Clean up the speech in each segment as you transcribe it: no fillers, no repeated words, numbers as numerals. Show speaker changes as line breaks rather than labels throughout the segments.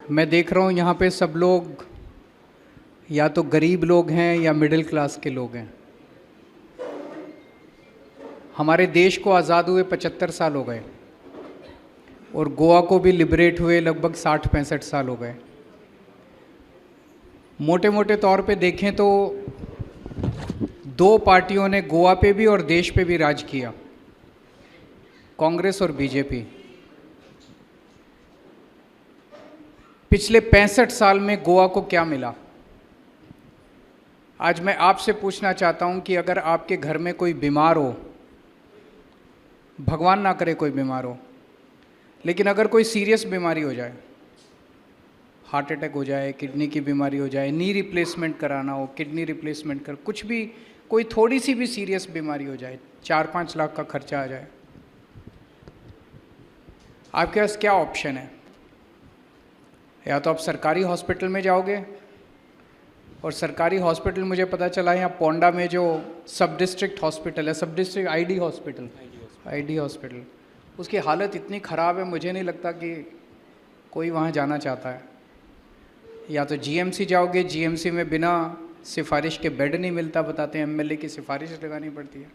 मैं देख रहा हूँ यहाँ पे सब लोग या तो गरीब लोग हैं या मिडिल क्लास के लोग हैं। हमारे देश को आज़ाद हुए 75 साल हो गए और गोवा को भी लिबरेट हुए लगभग 60-65 साल हो गए। मोटे मोटे तौर पे देखें तो दो पार्टियों ने गोवा पे भी और देश पे भी राज किया, कांग्रेस और बीजेपी। पिछले 65 साल में गोवा को क्या मिला? आज मैं आपसे पूछना चाहता हूं कि अगर आपके घर में कोई बीमार हो, भगवान ना करे कोई बीमार हो, लेकिन अगर कोई सीरियस बीमारी हो जाए, हार्ट अटैक हो जाए, किडनी की बीमारी हो जाए, नी रिप्लेसमेंट कराना हो, किडनी रिप्लेसमेंट कर, कुछ भी, कोई थोड़ी सी भी सीरियस बीमारी हो जाए, 4-5 लाख का खर्चा आ जाए, आपके पास क्या ऑप्शन है? या तो आप सरकारी हॉस्पिटल में जाओगे, और सरकारी हॉस्पिटल मुझे पता चला यहाँ पोंडा में जो सब डिस्ट्रिक्ट हॉस्पिटल है, सब डिस्ट्रिक्ट आईडी हॉस्पिटल, उसकी हालत इतनी ख़राब है, मुझे नहीं लगता कि कोई वहाँ जाना चाहता है। या तो जीएमसी जाओगे, जीएमसी में बिना सिफारिश के बेड नहीं मिलता, बताते हैं एमएलए की सिफारिश लगानी पड़ती है।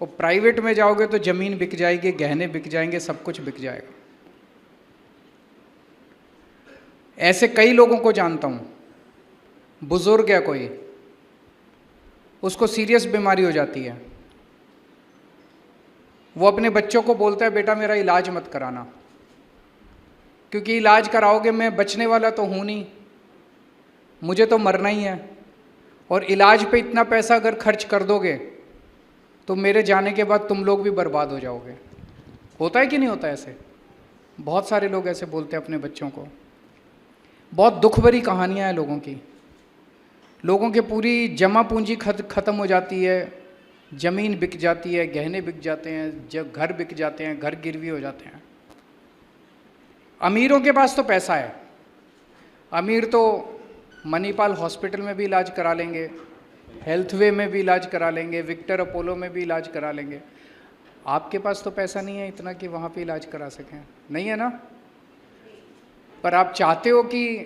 और प्राइवेट में जाओगे तो ज़मीन बिक जाएगी, गहने बिक जाएंगे, सब कुछ बिक जाएगा। ऐसे कई लोगों को जानता हूँ, बुजुर्ग है कोई, उसको सीरियस बीमारी हो जाती है, वो अपने बच्चों को बोलता है बेटा मेरा इलाज मत कराना, क्योंकि इलाज कराओगे मैं बचने वाला तो हूँ नहीं, मुझे तो मरना ही है, और इलाज पे इतना पैसा अगर खर्च कर दोगे तो मेरे जाने के बाद तुम लोग भी बर्बाद हो जाओगे। होता है कि नहीं होता ऐसे? बहुत सारे लोग ऐसे बोलते हैं अपने बच्चों को। बहुत दुख भरी कहानियाँ हैं लोगों की। लोगों की पूरी जमा पूंजी ख़त्म हो जाती है, ज़मीन बिक जाती है, गहने बिक जाते हैं, जब घर बिक जाते हैं, घर गिरवी हो जाते हैं। अमीरों के पास तो पैसा है, अमीर तो मणिपाल हॉस्पिटल में भी इलाज करा लेंगे, हेल्थवे में भी इलाज करा लेंगे, विक्टर अपोलो में भी इलाज करा लेंगे। आपके पास तो पैसा नहीं है इतना कि वहाँ पे इलाज करा सकें, नहीं है ना? पर आप चाहते हो कि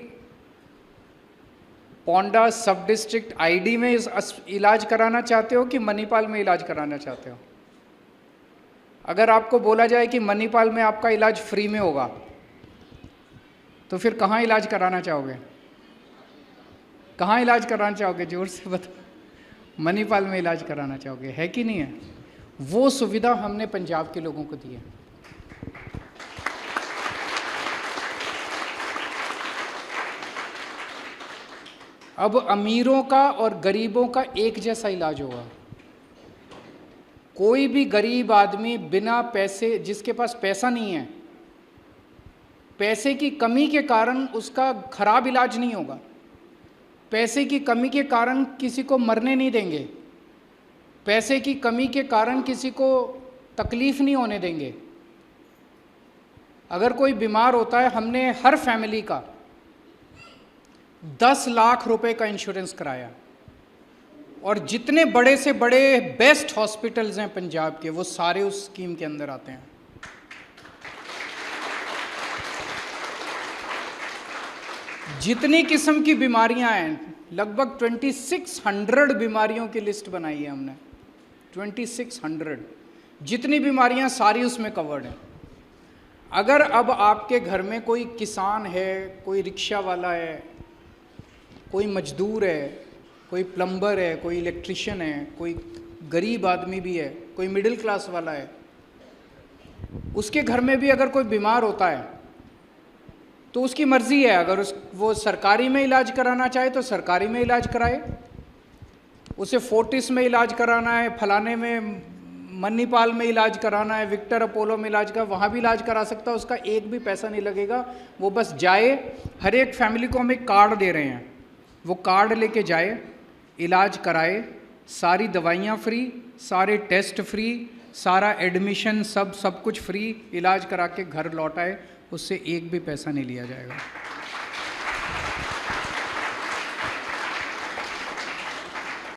पोंडा सब डिस्ट्रिक्ट आईडी में इलाज कराना चाहते हो कि मणिपाल में इलाज कराना चाहते हो? अगर आपको बोला जाए कि मणिपाल में आपका इलाज फ्री में होगा, तो फिर कहाँ इलाज कराना चाहोगे? कहाँ इलाज कराना चाहोगे? जोर से बताओ। मणिपाल में इलाज कराना चाहोगे, है कि नहीं है? वो सुविधा हमने पंजाब के लोगों को दी है। अब अमीरों का और गरीबों का एक जैसा इलाज होगा। कोई भी गरीब आदमी बिना पैसे, जिसके पास पैसा नहीं है, पैसे की कमी के कारण उसका खराब इलाज नहीं होगा, पैसे की कमी के कारण किसी को मरने नहीं देंगे, पैसे की कमी के कारण किसी को तकलीफ नहीं होने देंगे। अगर कोई बीमार होता है, हमने हर फैमिली का 10 लाख रुपए का इंश्योरेंस कराया, और जितने बड़े से बड़े बेस्ट हॉस्पिटल्स हैं पंजाब के, वो सारे उस स्कीम के अंदर आते हैं। जितनी किस्म की बीमारियां हैं, लगभग 2600 बीमारियों की लिस्ट बनाई है हमने, 2600। जितनी बीमारियां सारी उसमें कवर्ड हैं। अगर अब आपके घर में कोई किसान है, कोई रिक्शा वाला है, कोई मजदूर है, कोई प्लम्बर है, कोई इलेक्ट्रिशियन है, कोई गरीब आदमी भी है, कोई मिडिल क्लास वाला है, उसके घर में भी अगर कोई बीमार होता है तो उसकी मर्ज़ी है, अगर वो सरकारी में इलाज कराना चाहे तो सरकारी में इलाज कराए, उसे फोर्टिस में इलाज कराना है, फलाने में मणिपाल में इलाज कराना है, विक्टर अपोलो में इलाज का, वहाँ भी इलाज करा सकता है, उसका एक भी पैसा नहीं लगेगा। वो बस जाए, हर एक फैमिली को हम एक कार्ड दे रहे हैं, वो कार्ड लेके जाए, इलाज कराए, सारी दवाइयाँ फ्री, सारे टेस्ट फ्री, सारा एडमिशन सब कुछ फ्री, इलाज करा के घर लौट आए, उससे एक भी पैसा नहीं लिया जाएगा।